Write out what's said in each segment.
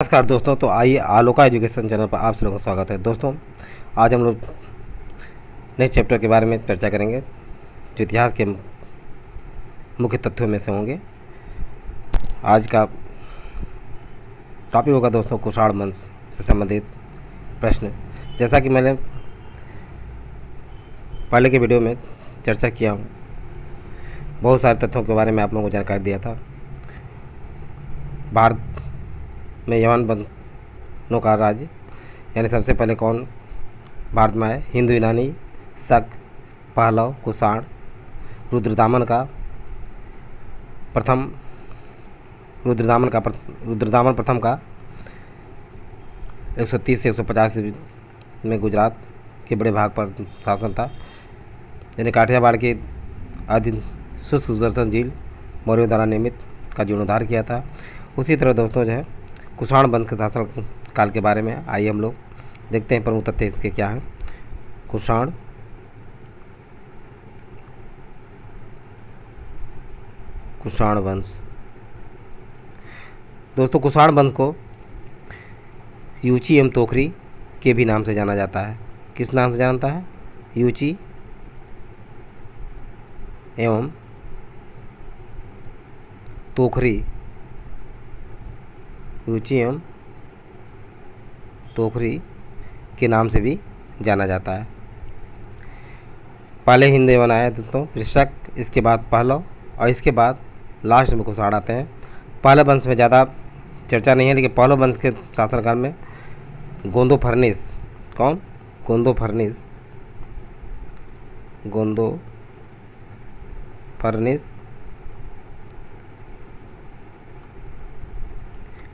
नमस्कार दोस्तों। तो आइए आलोका एजुकेशन चैनल पर आप सभी लोगों का स्वागत है। दोस्तों आज हम लोग नए चैप्टर के बारे में चर्चा करेंगे जो इतिहास के मुख्य तथ्यों में से होंगे। आज का टॉपिक होगा दोस्तों कुषाण वंश से संबंधित प्रश्न। जैसा कि मैंने पहले के वीडियो में चर्चा किया हूँ, बहुत सारे तथ्यों के बारे में आप लोगों को जानकारी दिया था। भारत में यवन वंशों का राज्य यानी सबसे पहले कौन भारत में आए? हिंदू, यूनानी, शक, पहलव, कुषाण, रुद्रदामन प्रथम का 130 से 150 में गुजरात के बड़े भाग पर शासन था। यानी काठियावाड़ के अधीन शुष्क सुदर्शन झील मौर्यों द्वारा निर्मित का जीर्णोद्धार किया था। उसी तरह दोस्तों जो है कुषाण वंश के शासन काल के बारे में आइए हम लोग देखते हैं प्रमुख तथ्य इसके क्या हैं। कुषाण वंश दोस्तों, कुषाण वंश को यूची एवं तोखरी के भी नाम से जाना जाता है। किस नाम से जानता है? यूची एवं तोखरी। यूची एवं तोखरी के नाम से भी जाना जाता है। पहले हिंद यवन आया दोस्तों, फिर शक, इसके बाद पहलव और इसके बाद लास्ट में कुषाण आते हैं। पहलव वंश में ज़्यादा चर्चा नहीं है, लेकिन पहलव वंश के शासनकाल में गोंदो फर्निस, कौन? गोंदो फर्निस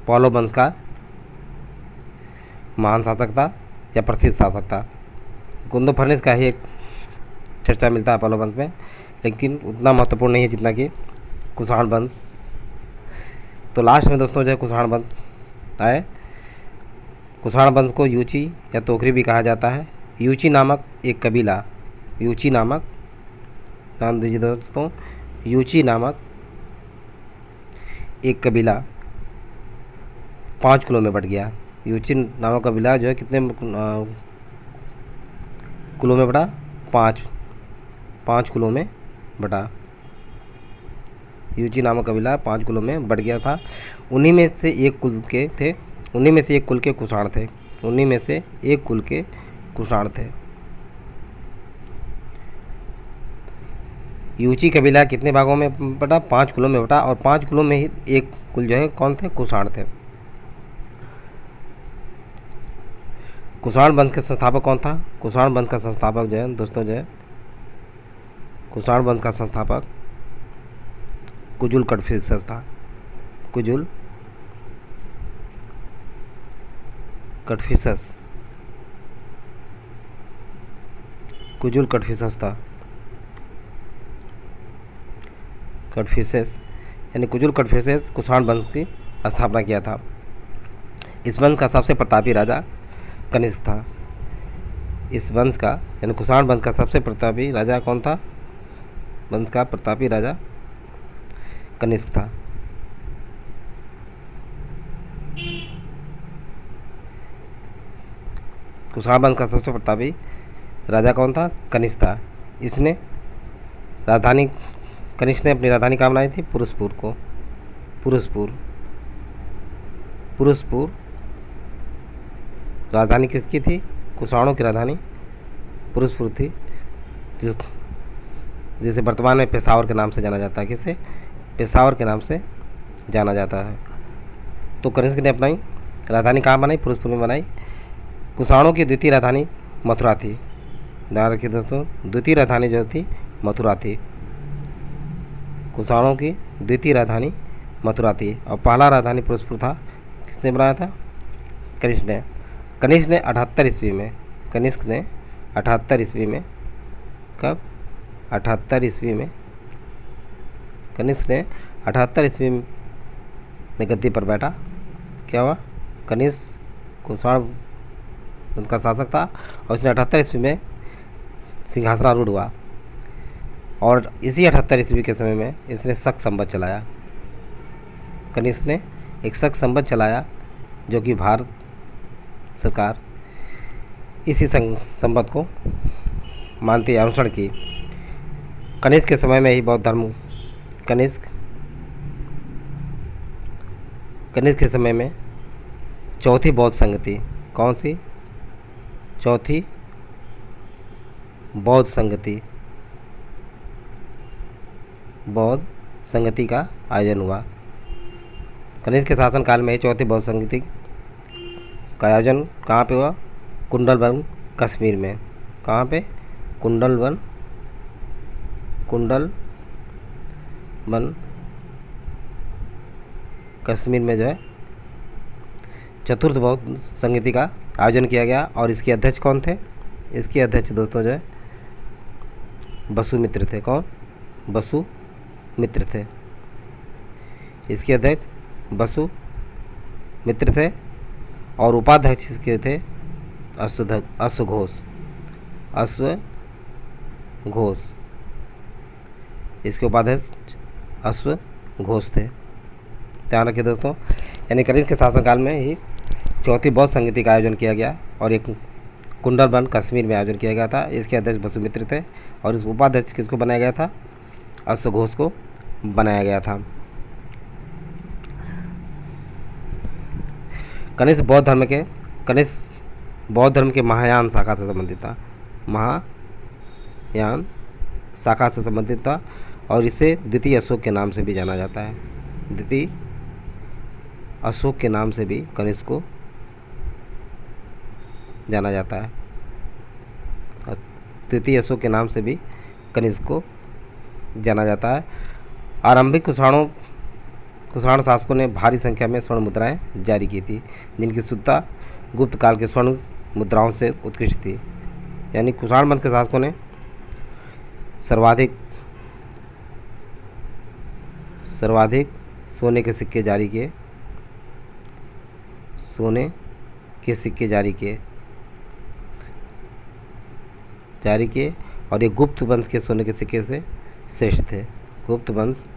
पहलव वंश का महान शासक था या प्रसिद्ध शासक था। गोंदो फर्निस का ही एक चर्चा मिलता है पहलव वंश में, लेकिन उतना महत्वपूर्ण नहीं है जितना कि कुषाण वंश। तो लास्ट में दोस्तों जो है कुषाण वंश आए। कुषाण वंश को यूची या तोखरी भी कहा जाता है। यूची नामक एक कबीला, यूची नामक, ध्यान दीजिए दोस्तों, यूची नामक एक कबीला 5 कुलों में बट गया। यूची नामक कबीला जो है कितने कुलों में बटा? 5 कुलों में बटा। यूची नामक कबीला 5 कुलों में बट गया था। उन्हीं में से एक कुल के थे, उन्हीं में से एक कुल के कुषाण थे, उन्हीं में से एक कुल के कुषाण थे। यूची कबीला कितने भागों में बटा? 5 कुलों में बटा, और 5 कुलों में ही एक कुल जो है कौन थे? कुषाण थे। कुषाण वंश के संस्थापक कौन था? कुषाण वंश का संस्थापक जो है दोस्तों जो है कुषाण वंश का संस्थापक कुजुल कड़फिसस था। कुजुल कड़फिसस था। कड़फिसस यानी कुजुल कड़फिसस कुषाण वंश की स्थापना किया था। इस वंश का सबसे प्रतापी राजा कनिष्क था। इस वंश का यानी कुषाण वंश का सबसे प्रतापी राजा कौन था? वंश का प्रतापी राजा कनिष्क था। कुषाण वंश का सबसे प्रतापी राजा कौन था? कनिष्क था। इसने राजधानी, कनिष्क ने अपनी राजधानी कहाँ बनाई थी? पुरुषपुर राजधानी किसकी थी? कुषाणों की राजधानी पुरुषपुर थी, जिसे वर्तमान में पेशावर के नाम से जाना जाता है। किसे? पेशावर के नाम से जाना जाता है। तो कनिष्क ने अपनी राजधानी कहाँ बनाई? पुरुषपुर में बनाई। कुषाणों की द्वितीय राजधानी मथुरा थी। ध्यान रखिए दोस्तों, द्वितीय राजधानी जो थी मथुरा थी। कुषाणों की द्वितीय राजधानी मथुरा थी और पहला राजधानी पुरुषपुर था। किसने बनाया था? कनिष्क ने। कनिष्क ने 78 ईस्वी में, कनिष्क ने 78 ईस्वी में, कब? 78 ईस्वी में कनिष्क ने 78 ईस्वी में गद्दी पर बैठा। क्या हुआ? कनिष्क कुषाण उनका शासक था और उसने 78 ईस्वी में सिंहासनारूढ़ हुआ। और इसी 78 ईस्वी के समय में इसने शक संवत चलाया। कनिष्क ने एक शक संवत चलाया जो कि भारत सरकार इसी संबंध को मानती अनुसरण की। कनिष्क के समय में ही बौद्ध धर्म कनिष्क के समय में चौथी बौद्ध संगति, कौन सी? चौथी बौद्ध संगति का आयोजन हुआ। कनिष्क के शासनकाल में ही चौथी बौद्ध संगति का आयोजन कहाँ पे हुआ? कुंडलवन, कश्मीर में। कहाँ पे? कुंडलवन कश्मीर में जो है चतुर्थ बौद्ध संगति का आयोजन किया गया। और इसके अध्यक्ष कौन थे? इसके अध्यक्ष दोस्तों जो है वसुमित्र थे। कौन? वसुमित्र थे। इसके अध्यक्ष वसुमित्र थे और उपाध्यक्ष इसके थे अश्वघोष। इसके उपाध्यक्ष अश्वघोष थे। ध्यान रखिए दोस्तों, यानी कनिष्क के शासनकाल में ही चौथी बौद्ध संगति का आयोजन किया गया और एक कुंडलवन कश्मीर में आयोजन किया गया था। इसके अध्यक्ष वसुमित्र थे और इस उपाध्यक्ष किसको बनाया गया था? अश्वघोष को बनाया गया था। कनिष्क बौद्ध धर्म के महायान शाखा से संबंधित था। महायान शाखा से संबंधित था और इसे द्वितीय अशोक के नाम से भी जाना जाता है। द्वितीय अशोक के नाम से भी कनिष्क को जाना जाता है। द्वितीय अशोक के नाम से भी कनिष्क को जाना जाता है। आरंभिक कुषाण शासकों ने भारी संख्या में स्वर्ण मुद्राएं जारी की थी, जिनकी शुद्धता गुप्त काल के स्वर्ण मुद्राओं से उत्कृष्ट थी। यानी कुषाण वंश के शासकों ने सर्वाधिक सोने के सिक्के जारी किए और ये गुप्त वंश के सोने के सिक्के से श्रेष्ठ थे। गुप्त वंश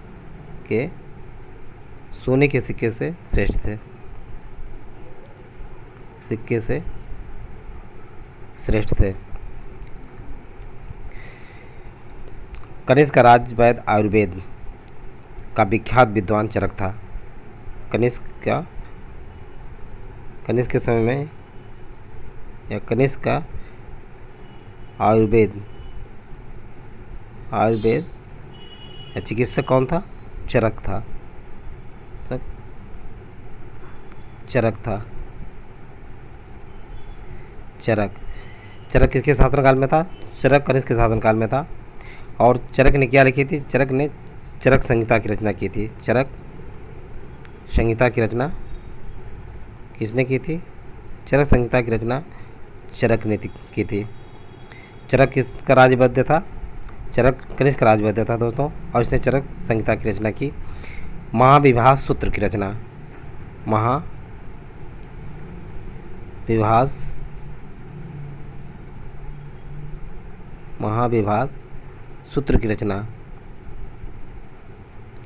के सोने के सिक्के से श्रेष्ठ थे। कनिष्क का राजवैद्य आयुर्वेद का विख्यात विद्वान चरक था। कनिष्क के समय में या कनिष्क का आयुर्वेद या चिकित्सक कौन था? चरक था। चरक किसके शासनकाल में था? चरक कनिष्क के शासनकाल में था। और चरक ने क्या लिखी थी? चरक ने चरक संहिता की रचना की थी। चरक संहिता की रचना किसने की थी? चरक संहिता की रचना चरक ने की थी। चरक किसका राजवैद्य था? चरक कनिष्क का राजवैद्य था दोस्तों, और इसने चरक संहिता की रचना की। महाविभास सूत्र की रचना, महाविभास सूत्र की रचना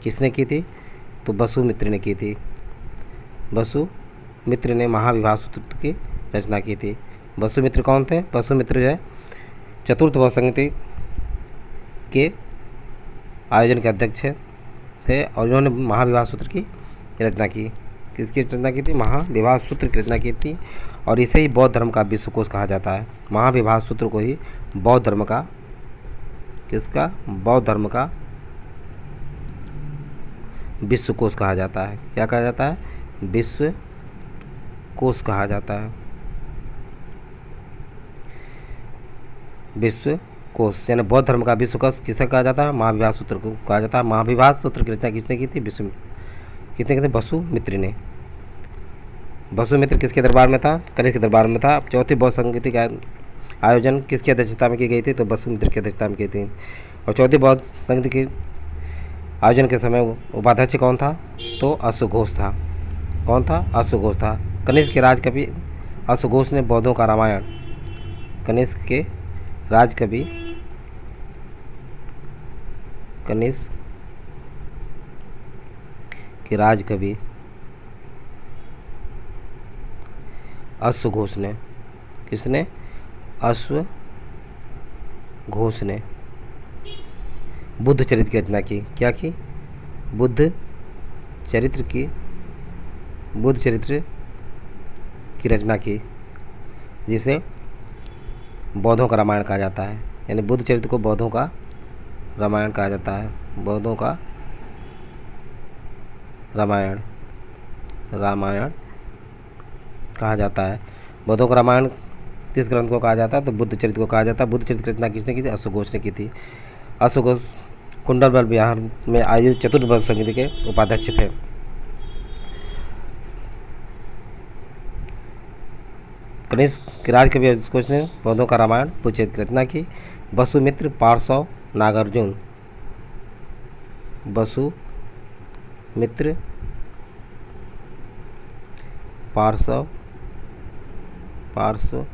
किसने की थी? तो वसुमित्र ने की थी। वसुमित्र ने महाविभास सूत्र की रचना की थी। वसुमित्र कौन थे? वसुमित्र जो है चतुर्थ बौद्ध संगति के आयोजन के अध्यक्ष थे और इन्होंने महाविभास सूत्र की रचना की। किसकी रचना की थी? महाविभास सूत्र की रचना की थी और इसे ही बौद्ध धर्म का विश्वकोश कहा जाता है। महाविभास सूत्र को ही बौद्ध धर्म का बौद्ध धर्म का विश्वकोश कहा जाता है। क्या कहा जाता है? विश्वकोश कहा जाता है। विश्वकोश यानी बौद्ध धर्म का विश्वकोश किसे कहा जाता है? महाविभास सूत्र को कहा जाता है। महाविभास सूत्र की रचना किसने की थी? किसने की थी? वसुमित्र ने। वसुमित्र किसके दरबार में था? कनिष्क के दरबार में था। चौथी बौद्ध संगति का आयोजन किसकी अध्यक्षता में की गई थी? तो वसुमित्र की अध्यक्षता में की थी। और चौथी बौद्ध संगति के आयोजन के समय उपाध्यक्ष कौन था? तो अश्वघोष था। कौन था? अश्वघोष था। कनिष्क के राजकवि अश्वघोष ने बौद्धों का रामायण, कनिष्क के राजकवि अश्वघोष ने। किसने? अश्वघोष ने बुद्ध चरित्र की रचना की। क्या की? बुद्ध चरित्र की रचना की, जिसे बौद्धों का रामायण कहा जाता है। यानी बुद्ध चरित्र को बौद्धों का रामायण कहा जाता है। बौद्धों का रामायण कहा जाता है। बौद्धों का रामायण किस ग्रंथ को कहा जाता है? तो बुद्ध चरित्र को कहा जाता है। बुद्ध चरित्र की रचना किसने की थी? अश्वघोष ने की थी। अश्वघोष कुंडलबल बिहार में आयोजित चतुर्थ समिति के उपाध्यक्ष थे। कनिष्क के राजकवि अश्वघोष ने बौद्धों का रामायण बुद्ध चरित्र की रचना की। वसुमित्र, पार्श्व, नागार्जुन। वसुमित्र, पार्श्व,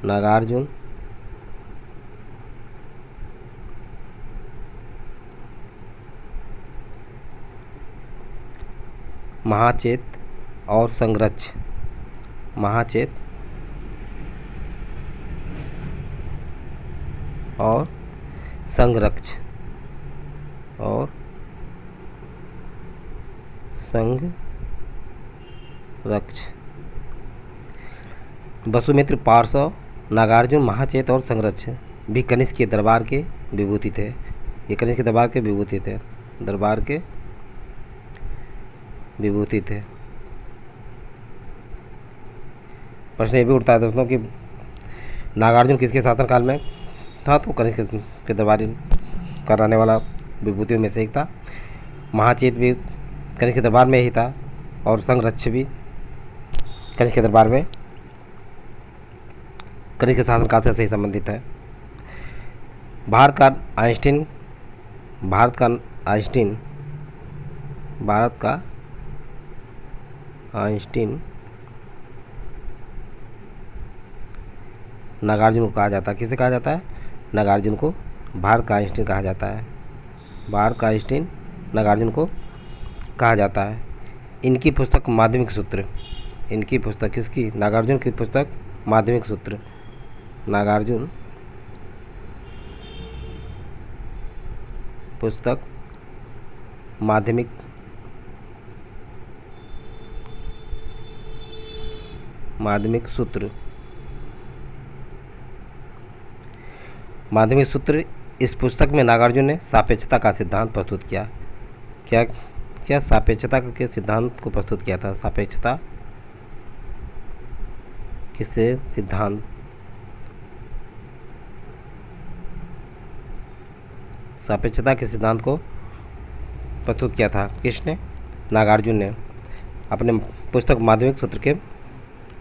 नागार्जुन, महाचेत और संरक्ष। महाचेत और संरक्ष वसुमित्र, पार्श्व, नागार्जुन, महाचेत और संरक्ष भी कनिष्क के दरबार के विभूति थे। ये कनिष्क के दरबार के विभूति थे। प्रश्न ये भी उठता है दोस्तों कि नागार्जुन किसके शासनकाल में था? तो कनिष्क के दरबार का रहने वाला विभूतियों में से एक था। महाचेत भी कनिष्क के दरबार में ही था और संरक्ष भी कनिष्क के दरबार में कनिष्क के शासनकाल से संबंधित है। भारत का आइंस्टीन नागार्जुन को कहा जाता है। किसे कहा जाता है? नागार्जुन को भारत का आइंस्टीन कहा जाता है। भारत का आइंस्टीन नागार्जुन को कहा जाता है। इनकी पुस्तक माध्यमिक सूत्र। इनकी पुस्तक किसकी? नागार्जुन की पुस्तक माध्यमिक सूत्र। नागार्जुन पुस्तक माध्यमिक सूत्र। इस पुस्तक में नागार्जुन ने सापेक्षता का सिद्धांत प्रस्तुत किया। क्या सापेक्षता के सिद्धांत को प्रस्तुत किया था? सापेक्षता किससे सिद्धांत? सापेक्षता के सिद्धांत को प्रस्तुत किया था किसने? नागार्जुन ने अपने पुस्तक माध्यमिक सूत्र के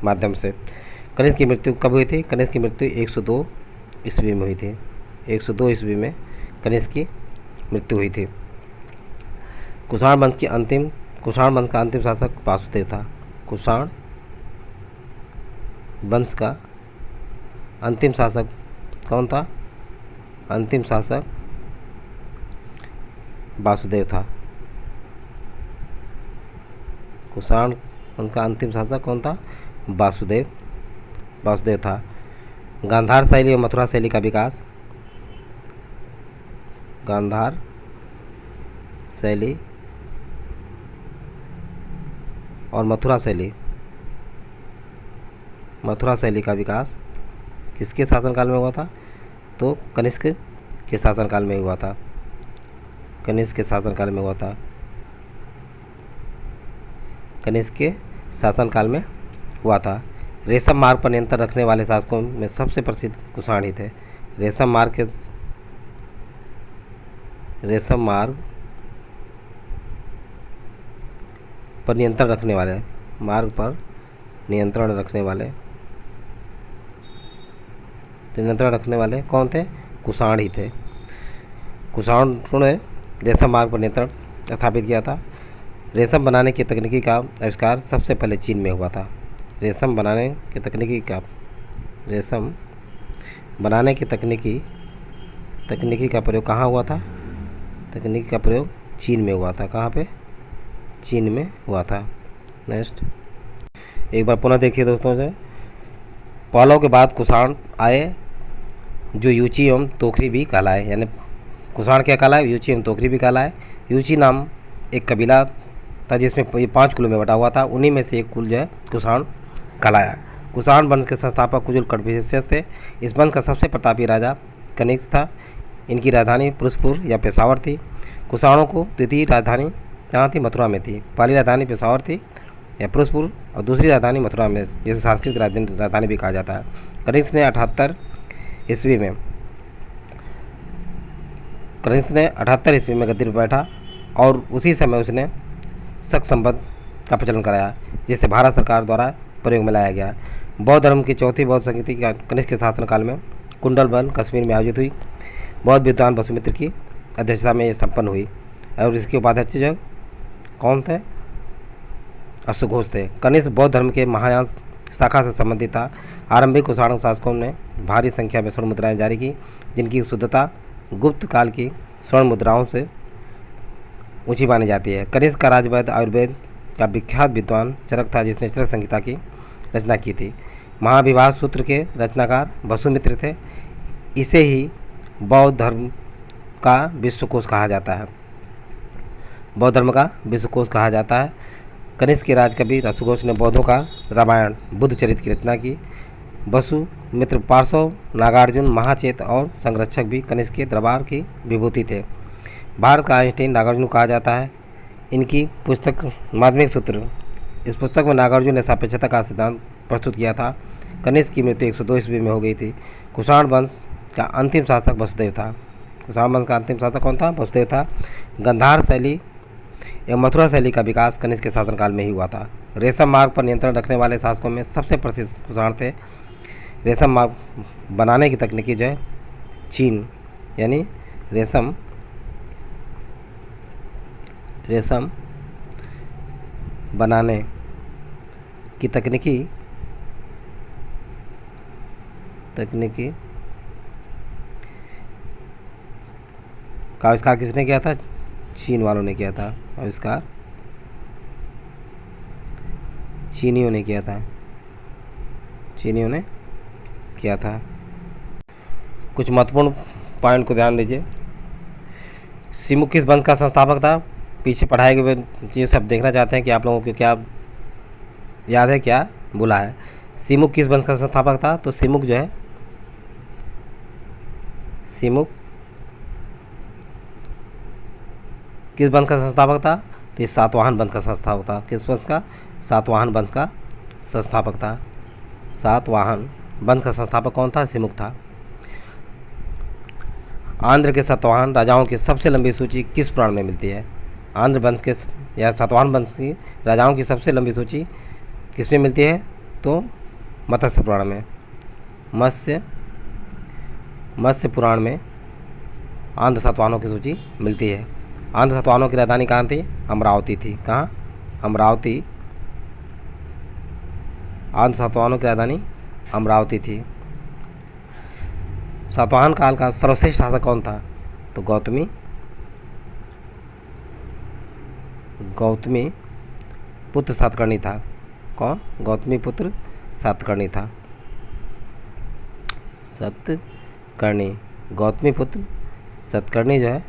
माध्यम से। कनिष्क की मृत्यु कब हुई थी? कनिष्क की मृत्यु 102 ईस्वी में हुई थी। 102 ईस्वी में कनिष्क की मृत्यु हुई थी। कुषाण वंश का अंतिम शासक वासुदेव था। कुषाण वंश का अंतिम शासक कौन था? अंतिम शासक वासुदेव था। कुषाण वंश का अंतिम शासक कौन था? वासुदेव था। गांधार शैली और मथुरा शैली का विकास। गांधार शैली और मथुरा शैली का विकास किसके शासनकाल में हुआ था? तो कनिष्क के शासनकाल में हुआ था। कनिष्क के शासनकाल में हुआ था। रेशम मार्ग पर नियंत्रण रखने वाले शासकों में सबसे प्रसिद्ध कुषाण ही थे। रेशम मार्ग पर नियंत्रण रखने वाले कौन थे? कुषाण ही थे। कुषाणों ने रेशम मार्ग पर नियंत्रण स्थापित किया था। रेशम बनाने की तकनीकी का आविष्कार सबसे पहले चीन में हुआ था। रेशम बनाने की तकनीकी का प्रयोग कहाँ हुआ था? तकनीकी का प्रयोग चीन में हुआ था। कहाँ पे? चीन में हुआ था। नेक्स्ट, एक बार पुनः देखिए दोस्तों से, पहलव के बाद कुषाण आए जो यूची एवं तोखरी भी कहलाए, यानी कुषाण क्या कहलाए, यूची एवं तोखरी भी कहलाए। यूची नाम एक कबीला था जिसमें ये 5 कुलों में बटा हुआ था, उन्हीं में से एक कुल जो है कुषाण कहलाया। कुषाण वंश के संस्थापक कुजुल कटविशेष थे। इस वंश का सबसे प्रतापी राजा कनिष्क था। इनकी राजधानी पुरुषपुर या पेशावर थी। कुषाणों को द्वितीय राजधानी जहाँ थी मथुरा में थी। पहली राजधानी पेशावर थी या पुरुषपुर, और दूसरी राजधानी मथुरा में, जिसे सांस्कृतिक राजधानी भी कहा जाता है। कनिष्क ने 78 ईस्वी में गद्दी पर बैठा और उसी समय उसने शक संबंध का प्रचलन कराया, जिसे भारत सरकार द्वारा प्रयोग में लाया गया। बौद्ध धर्म की चौथी बौद्ध संगति कनिष्क के शासनकाल में कुंडल बल कश्मीर में आयोजित हुई। बौद्ध विद्वान वसुमित्र की अध्यक्षता में ये संपन्न हुई और इसके उपाध्यक्ष जो कौन थे, अश्वघोष थे। कनिष्क बौद्ध धर्म के महायान शाखा से संबंधित था। आरंभिक कुषाण शासकों ने भारी संख्या में स्वर्ण मुद्राएं जारी की, जिनकी शुद्धता गुप्त काल की स्वर्ण मुद्राओं से ऊंची मानी जाती है। कनिष्क का राजवैद्य आयुर्वेद का विख्यात विद्वान चरक था, जिसने चरक संहिता की रचना की थी। महाविवाह सूत्र के रचनाकार वसुमित्र थे। इसे ही बौद्ध धर्म का विश्वकोश कहा जाता है। बौद्ध धर्म का विश्वकोश कहा जाता है। कनिष्क के राजकवि अश्वघोष ने बौद्धों का रामायण बुद्ध चरित्र की रचना की। वसुमित्र पार्श्व नागार्जुन महाचेत और संरक्षक भी कनिष्क के दरबार की विभूति थे। भारत का आइंस्टीन नागार्जुन कहा जाता है। इनकी पुस्तक माध्यमिक सूत्र, इस पुस्तक में नागार्जुन ने सापेक्षता का सिद्धांत प्रस्तुत किया था। कनिष्क की मृत्यु 102 ईस्वी में हो गई थी। कुषाण वंश का अंतिम शासक वसुदेव था। कुषाण वंश का अंतिम शासक कौन था? वसुदेव था। गंधार शैली एवं मथुरा शैली का विकास कनिष्क के शासनकाल में ही हुआ था। रेशम मार्ग पर नियंत्रण रखने वाले शासकों में सबसे प्रसिद्ध कुषाण थे। रेशम मार्ग बनाने की तकनीकी जो है चीन, यानी रेशम बनाने की तकनीकी का आविष्कार किसने किया था? चीन वालों ने किया था आविष्कार, चीनियों ने किया था। कुछ महत्वपूर्ण पॉइंट को ध्यान दीजिए। सिमुक किस वंश का संस्थापक था? पीछे पढ़ाए गए चीज़ सब देखना चाहते हैं कि आप लोगों को क्या याद है, क्या भूला है। सिमुक किस वंश का संस्थापक था? तो सिमुक जो है, सिमुक किस वंश का संस्थापक था? तो ये सातवाहन वंश का संस्थापक था। किस वंश का? सातवाहन वंश का संस्थापक था। सातवाहन वंश का संस्थापक कौन था? सिमुक था। आंध्र के सातवाहन राजाओं की सबसे लंबी सूची किस पुराण में मिलती है? आंध्र वंश के या सातवाहन वंश की राजाओं की सबसे लंबी सूची किस में मिलती है? तो मत्स्य पुराण में। मत्स्य पुराण में आंध्र सातवाहनों की सूची मिलती है। आंध्र सातवाहनों की राजधानी कहाँ थी? अमरावती थी। कहाँ? अमरावती। आंध्र सातवाहनों की राजधानी अमरावती थी। सातवाहन काल का सर्वश्रेष्ठ शासक कौन था? तो गौतमी पुत्र सातकर्णी था। कौन? गौतमी पुत्र सातकर्णी था। गौतमी पुत्र सातकर्णी जो है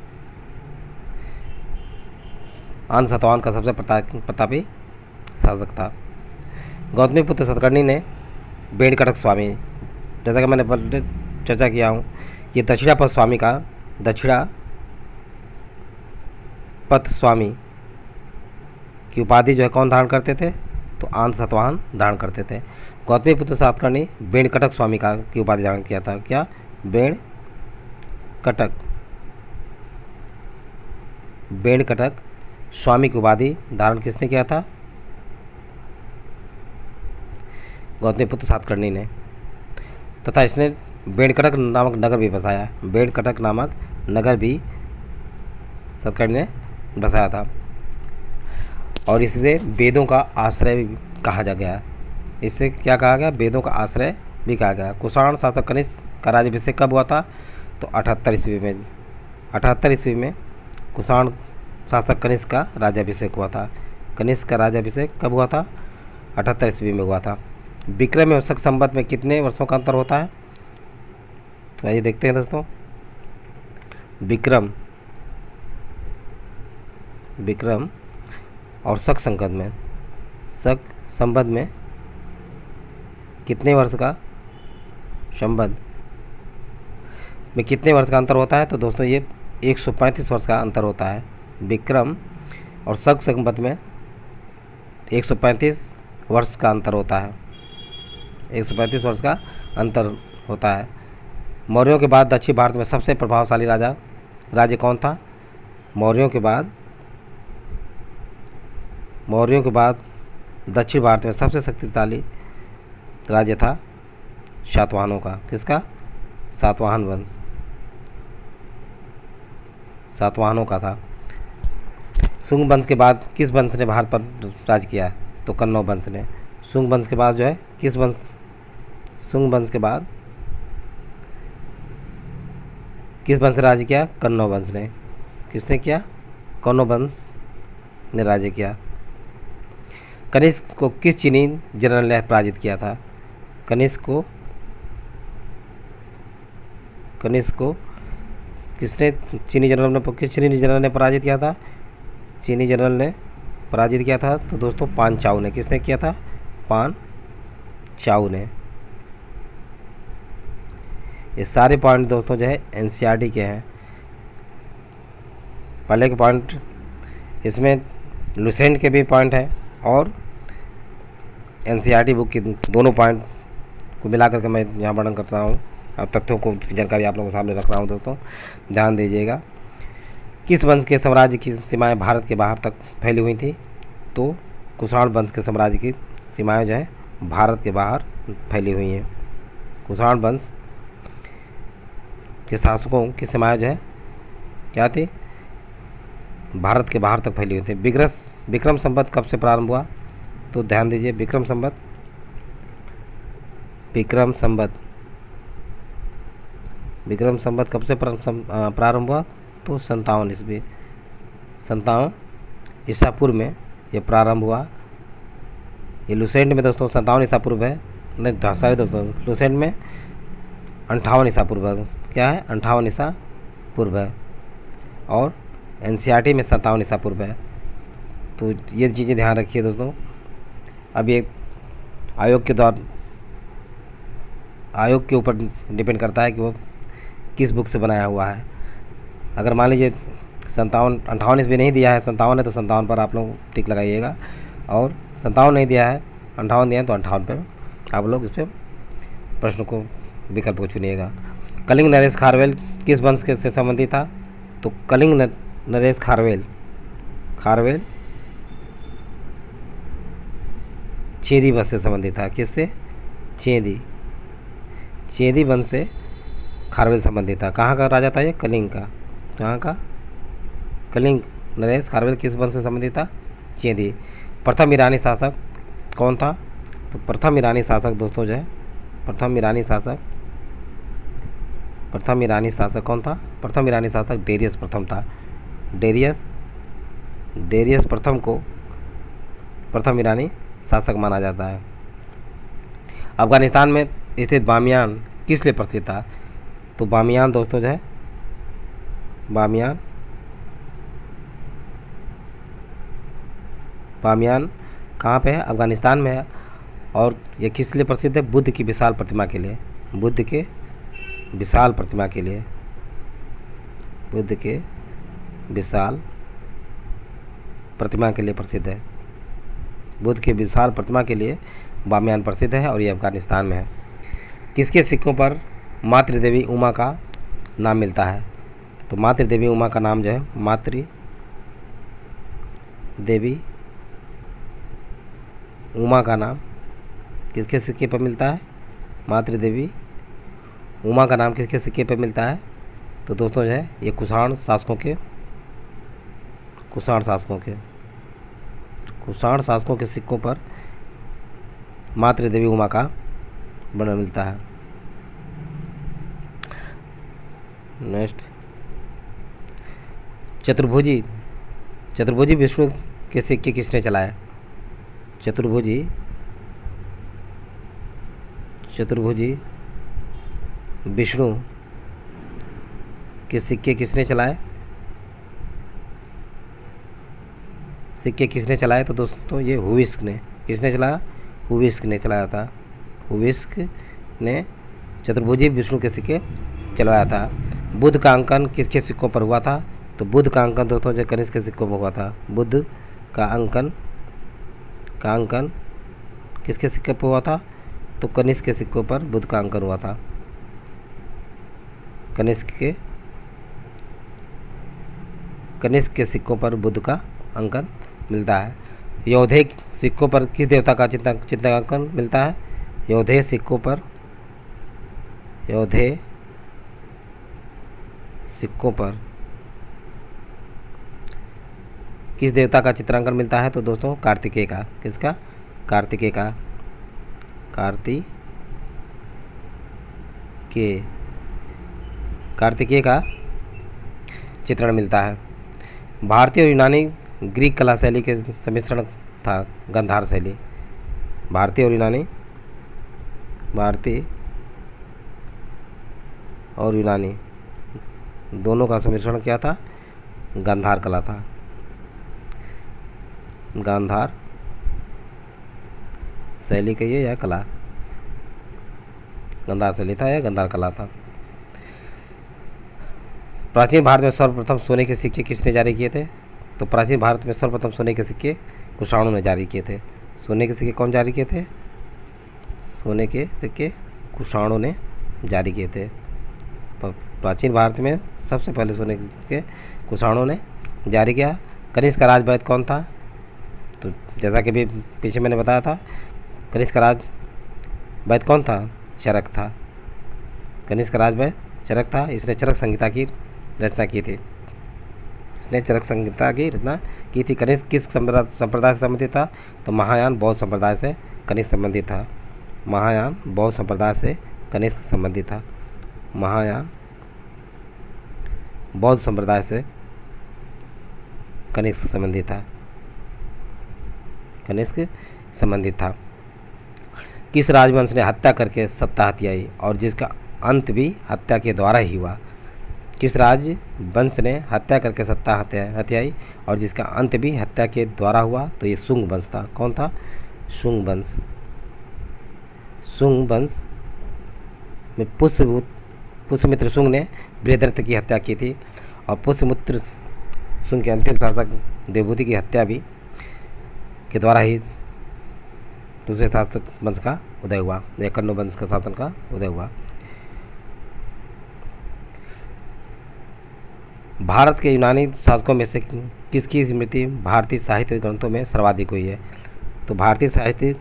आंध्र सातवाहन का सबसे प्रतापी शासक था। गौतमी पुत्र सातकर्णी ने बेणकटक स्वामी, जैसा कि मैंने पहले चर्चा किया हूँ, ये दक्षिणापथ स्वामी की उपाधि जो है कौन धारण करते थे? तो आंध्र सातवाहन धारण करते थे। गौतमी पुत्र सातकर्णी बेणकटक स्वामी की उपाधि धारण किया था। क्या? बेणकटक स्वामी की उपाधि धारण किसने किया था? गौतमी पुत्र सातकर्णी ने। तथा इसने बेणकटक नामक नगर भी बसाया। बेणकटक नामक नगर भी सातकर्णी ने बसाया था और इसे वेदों का आश्रय भी कहा जा गया। इससे क्या कहा गया? वेदों का आश्रय भी कहा गया। कुषाण शासक कनिष्क का राज्याभिषेक कब हुआ था? तो 78 ईस्वी में। 78 ईस्वी में कुषाण शासक कनिष्क का राज्याभिषेक हुआ था। कनिष्क का राज्याभिषेक कब हुआ था? 78 ईस्वी में हुआ था। विक्रम एवं शक संवत में कितने वर्षों का अंतर होता है? तो आइए देखते हैं दोस्तों। विक्रम और शक संवत में कितने वर्ष का संवत में कितने वर्ष का अंतर होता है? तो दोस्तों ये 135 वर्ष का अंतर होता है। विक्रम और शक संवत में 135 वर्ष का अंतर होता है। 135 वर्ष का अंतर होता है। मौर्यों के बाद दक्षिण भारत में सबसे प्रभावशाली राज्य कौन था? मौर्यों के बाद दक्षिण भारत में सबसे शक्तिशाली राज्य था सातवाहनों का। किसका? सातवाहन वंश, सातवाहनों का था। शुंग वंश के बाद किस वंश ने भारत पर राज किया? तो कन्नौज वंश ने। शुंग वंश के बाद जो है शुंग वंश के बाद किस वंश ने राज्य किया? कन्नौज वंश ने। किसने किया? कन्नौज वंश ने राज्य किया। कनिष्क को किस चीनी जनरल ने पराजित किया था? कनिष्क को किसने किस चीनी जनरल ने पराजित किया था? चीनी जनरल ने पराजित किया था तो दोस्तों पान चाउ ने। किसने किया था? पान चाउ ने। ये सारे पॉइंट दोस्तों जो है एनसीईआरटी के हैं। पहले के पॉइंट इसमें लुसेंट के भी पॉइंट है और एनसीईआरटी बुक के दोनों पॉइंट को मिला करके मैं यहाँ वर्णन करता हूँ और तथ्यों को जानकारी आप लोगों के सामने रख रहा हूँ। दोस्तों ध्यान दीजिएगा। किस वंश के साम्राज्य की सीमाएं भारत के बाहर तक फैली हुई थी? तो कुषाण वंश के साम्राज्य की सीमाएं जो है भारत के बाहर फैली हुई हैं। कुषाण वंश के शासकों की सीमाएं जो है क्या थी? भारत के बाहर तक फैली हुई थी। विक्रम संवत कब से प्रारंभ हुआ? तो ध्यान दीजिए, विक्रम संवत कब से प्रारंभ हुआ? तो 57 ईसा पूर्व में ये प्रारंभ हुआ। ये लुसेंट में दोस्तों 57 ईसा पूर्व है। नहीं सॉरी दोस्तों, लुसेंट में 58 ईसा पूर्व है। क्या है? 58 ईसा पूर्व है। और एनसीईआरटी में 57 ईसा पूर्व है। तो ये चीज़ें ध्यान रखिए दोस्तों। अब ये आयोग के ऊपर डिपेंड करता है कि वो किस बुक से बनाया हुआ है। अगर मान लीजिए 58 भी नहीं दिया है, 57 है तो 57 पर आप लोग टिक लगाइएगा, और 57 नहीं दिया है, 58 दिया है तो 58 पर आप लोग इस पर प्रश्न को विकल्प को चुनिएगा। कलिंग नरेश खारवेल किस वंश के से संबंधित था? तो कलिंग नरेश खारवेल चेदी वंश से संबंधित था। किससे? चेदी वंश से खारवेल संबंधित था। कहाँ का राजा था ये? कलिंग का। कहाँ का? कलिंग नरेश खारवेल किस वंश से संबंधित था? चेदी। प्रथम ईरानी शासक कौन था? तो प्रथम ईरानी शासक दोस्तों जो है प्रथम ईरानी शासक कौन था? प्रथम ईरानी शासक डेरियस प्रथम था। डेरियस प्रथम को प्रथम ईरानी शासक माना जाता है। अफगानिस्तान में स्थित बामियान किस लिए प्रसिद्ध था? तो बामियान दोस्तों जो है बामियान कहाँ पे है? अफगानिस्तान में है। और ये किस लिए प्रसिद्ध है? बुद्ध की विशाल प्रतिमा के लिए। बुद्ध के विशाल प्रतिमा के लिए प्रसिद्ध है। बुद्ध के विशाल प्रतिमा के लिए बामियान प्रसिद्ध है और ये अफगानिस्तान में है। किसके सिक्कों पर मातृदेवी उमा का नाम मिलता है? तो मातृदेवी उमा का नाम जो है मातृदेवी उमा का नाम किसके सिक्के पर मिलता है? मातृदेवी उमा का नाम किसके सिक्के पर मिलता है? तो दोस्तों जो है ये कुषाण शासकों के सिक्कों पर मातृदेवी उमा का वर्णन मिलता है। नेक्स्ट, चतुर्भुजी विष्णु के सिक्के किसने चलाए? चतुर्भुजी चतुर्भुजी विष्णु के सिक्के किसने चलाए? सिक्के किसने चलाए? तो दोस्तों ये हुविस्क ने। किसने चलाया? हुविस्क ने चलाया था। हुविस्क ने चतुर्भुजी विष्णु के सिक्के चलवाया था। बुध का अंकन किसके सिक्कों पर हुआ था? तो बुध का अंकन दोस्तों जो कनिष्क के सिक्कों में हुआ था। बुध का अंकन किसके सिक्के पर हुआ था? तो कनिष्क के सिक्कों पर बुध का अंकन हुआ था। कनिष्क के सिक्कों पर बुध का अंकन मिलता है। योधे सिक्कों पर किस देवता का चित्रांकन मिलता है? योधे सिक्कों पर किस देवता का चित्रांकन मिलता है? तो दोस्तों कार्तिकेय का। किसका? कार्तिकेय का चित्रण मिलता है। भारतीय और यूनानी ग्रीक कला शैली के सम्मिश्रण था गांधार शैली। भारतीय और यूनानी दोनों का सम्मिश्रण क्या था? गांधार कला था। गांधार शैली कहिए या कला, गांधार शैली था या गांधार कला था। प्राचीन भारत में सर्वप्रथम सोने के सिक्के किसने जारी किए थे? तो प्राचीन भारत में सर्वप्रथम सोने के सिक्के कुषाणों ने जारी किए थे। सोने के सिक्के कौन जारी किए थे? सोने के सिक्के कुषाणों ने जारी किए थे। प्राचीन भारत में सबसे पहले सोने के सिक्के कुषाणों ने जारी किया। कनिष्क का राजवैद्य कौन था? तो जैसा कि भी पीछे मैंने बताया था, कनिष्क का राजवैद्य कौन था? चरक था। कनिष्क का राजवैद्य चरक था। इसने चरक संहिता की रचना की थी। कनिष्क किस संप्रदाय से संबंधित था? तो महायान बौद्ध संप्रदाय से कनिष्क संबंधित था। महायान बौद्ध संप्रदाय से कनिष्क संबंधित था। महायान बौद्ध संप्रदाय से कनिष्क संबंधित था। किस राजवंश ने हत्या करके सत्ता हथियाई और जिसका अंत भी हत्या के द्वारा ही हुआ? किस राजवंश ने हत्या करके सत्ता हथियाई और जिसका अंत भी हत्या के द्वारा हुआ? तो ये शुंग वंश था। कौन था? शुंग वंश। शुंग वंश में पुष्यमित्र शुंग ने बृहद्रथ की हत्या की थी और पुष्यमित्र शुंग के अंतिम शासक देवभूति की हत्या भी के द्वारा ही दूसरे शासक वंश का उदय हुआ, या कण्व वंश का शासन का उदय हुआ। भारत के यूनानी शासकों में से किसकी स्मृति भारतीय साहित्य ग्रंथों में सर्वाधिक हुई है? तो भारतीय साहित्यिक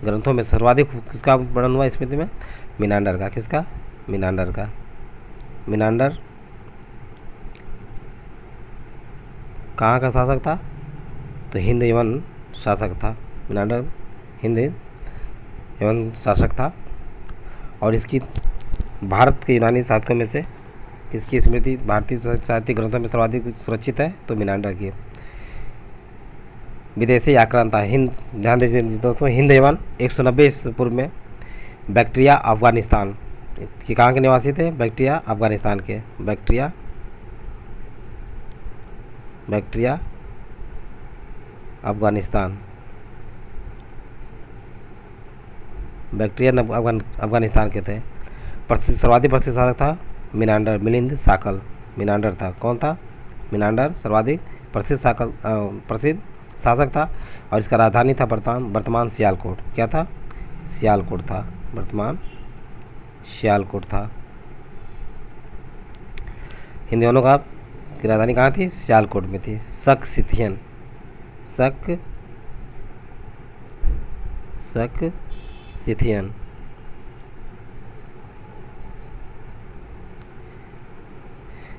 ग्रंथों में सर्वाधिक किसका वर्णन हुआ स्मृति में? मिनांडर का। किसका? मिनांडर का। मिनांडर कहाँ का शासक था? तो हिंद यवन शासक था। मिनांडर हिंद यवन शासक था। और इसकी भारत के यूनानी शासकों में से किसकी स्मृति भारतीय साहित्यिक ग्रंथों में सर्वाधिक सुरक्षित है? तो मिनांडर की। विदेशी आक्रांता हिंद, ध्यान दीजिए दोस्तों, हिंद यवन 190 ईस्वी पूर्व में बैक्ट्रिया अफगानिस्तान ये कहाँ के निवासी थे? बैक्ट्रिया अफगानिस्तान के। बैक्ट्रिया अफगानिस्तान के थे। सर्वाधिक प्रसिद्ध शासक था मिनांडर, मिलिंद शाकल। मिनांडर था। कौन था? मिनांडर सर्वाधिक प्रसिद्ध शासक था और इसका राजधानी था वर्तमान सियालकोट। क्या था? सियालकोट था। वर्तमान सियालकोट था। हिंदुओं का की राजधानी कहाँ थी? सियालकोट में थी। शक सिथियन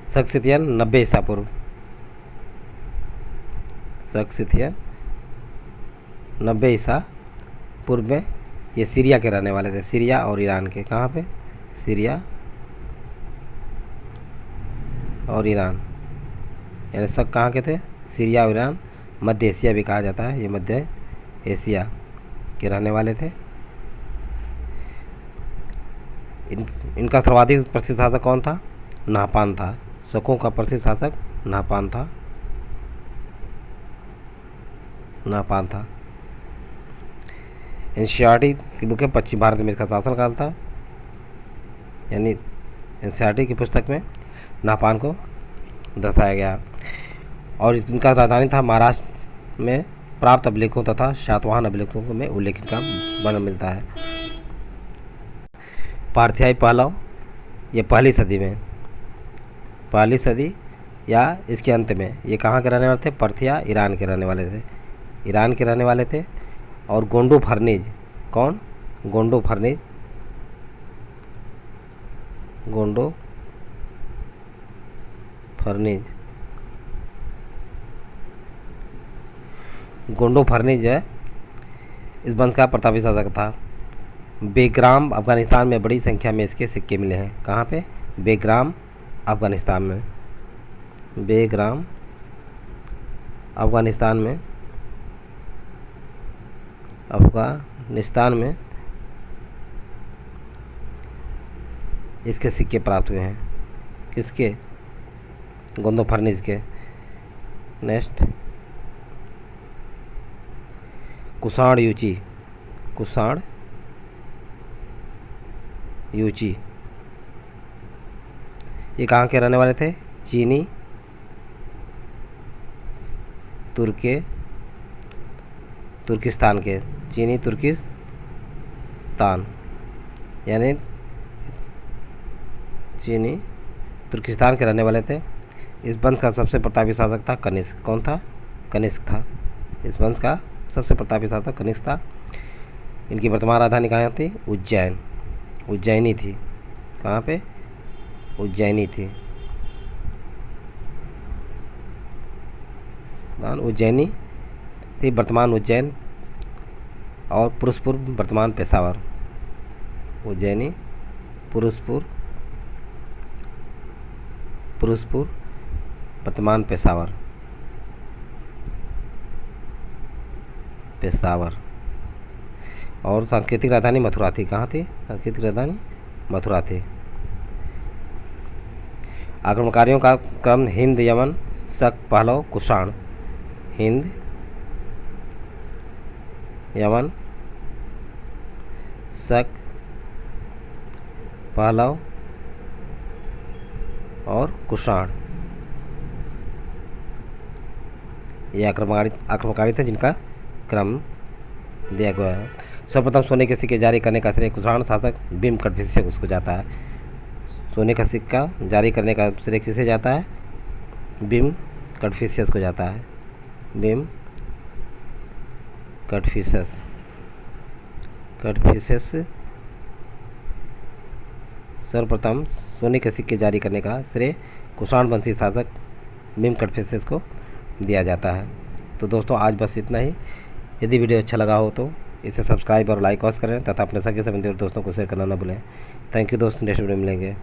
शक सिथियन 90 ईसा पूर्व। शक सिथियन 90 ईसा पूर्व में ये सीरिया के रहने वाले थे, सीरिया और ईरान के। कहाँ पे? सीरिया और ईरान, यानी सब कहाँ के थे? सीरिया और ईरान। मध्य एशिया भी कहा जाता है, ये मध्य एशिया के रहने वाले थे। इनका सर्वाधिक प्रसिद्ध शासक कौन था? नाहपान था। शकों का प्रसिद्ध शासक नाहपान था, नाहपान था। एनसीईआरटी की बुक है पश्चिम भारत में इसका शासनकाल था, यानी एनसीईआरटी की पुस्तक में नाहपान को दर्शाया गया। और इनका राजधानी था महाराष्ट्र में। प्राप्त अभिलेखों तथा सातवाहन अभिलेखों में उल्लेखित का वर्णन मिलता है। पारथियाई पहलव, ये पहली सदी में, पहली सदी या इसके अंत में, ये कहाँ के रहने वाले थे? पर्थिया, ईरान के रहने वाले थे, ईरान के रहने वाले थे। और गोंडो फर्निज, कौन? गोंडो फर्निज, गोंडो फर्निज, गोंडो फर्निज है इस वंश का प्रतापी शासक था। बेग्राम अफगानिस्तान में बड़ी संख्या में इसके सिक्के मिले हैं। कहाँ पे? बेग्राम अफगानिस्तान में, बेग्राम अफगानिस्तान में, अफगानिस्तान में इसके सिक्के प्राप्त हुए हैं। किसके? गोंडो फर्निज के। नेक्स्ट, कुषाण यूची, कुषाण यूची, ये कहाँ के रहने वाले थे? चीनी तुर्किस्तान के, चीनी तुर्किस्तान, यानी चीनी तुर्किस्तान के रहने वाले थे। इस वंश का सबसे प्रतापी शासक था कनिष्क। कौन था? कनिष्क था। इस वंश का सबसे प्रतापी शासक कनिष्क था। इनकी वर्तमान राजधानी कहाँ थी? उज्जैन, उज्जैनी थी। कहाँ पे? उज्जैनी थी, उज्जैनी थी, वर्तमान उज्जैन। और पुरुषपुर, वर्तमान पेशावर। उज्जैनी, पुरुषपुर, वर्तमान पेशावर, पेशावर। और सांस्कृतिक राजधानी मथुरा थी। कहाँ थी? सांस्कृतिक राजधानी मथुरा थी। आक्रमणकारियों का क्रम हिंद, यमन, शक, पहलव, कुषाण। हिंद, यमन, शक, पहलव और कुषाण, ये आक्रमणकारी थे जिनका क्रम दिया गया है। सर्वप्रथम सोने के सिक्के जारी करने का श्रेय कुषाण शासक भीम कटफिसियस उसको जाता है। सोने का सिक्का जारी करने का श्रेय किसे जाता है? भीम कटफिसियस को जाता है। भीम कटफिसियस, सर्वप्रथम सोने के सिक्के जारी करने का श्रेय कुषाण वंशी शासक भीम कटफिसियस को दिया जाता है। तो दोस्तों आज बस इतना ही। यदि वीडियो अच्छा लगा हो तो इसे सब्सक्राइब और लाइक अवश्य करें तथा अपने सगे संबंधी और दोस्तों को शेयर करना न भूलें। थैंक यू दोस्तों, नेक्स्ट वीडियो में मिलेंगे।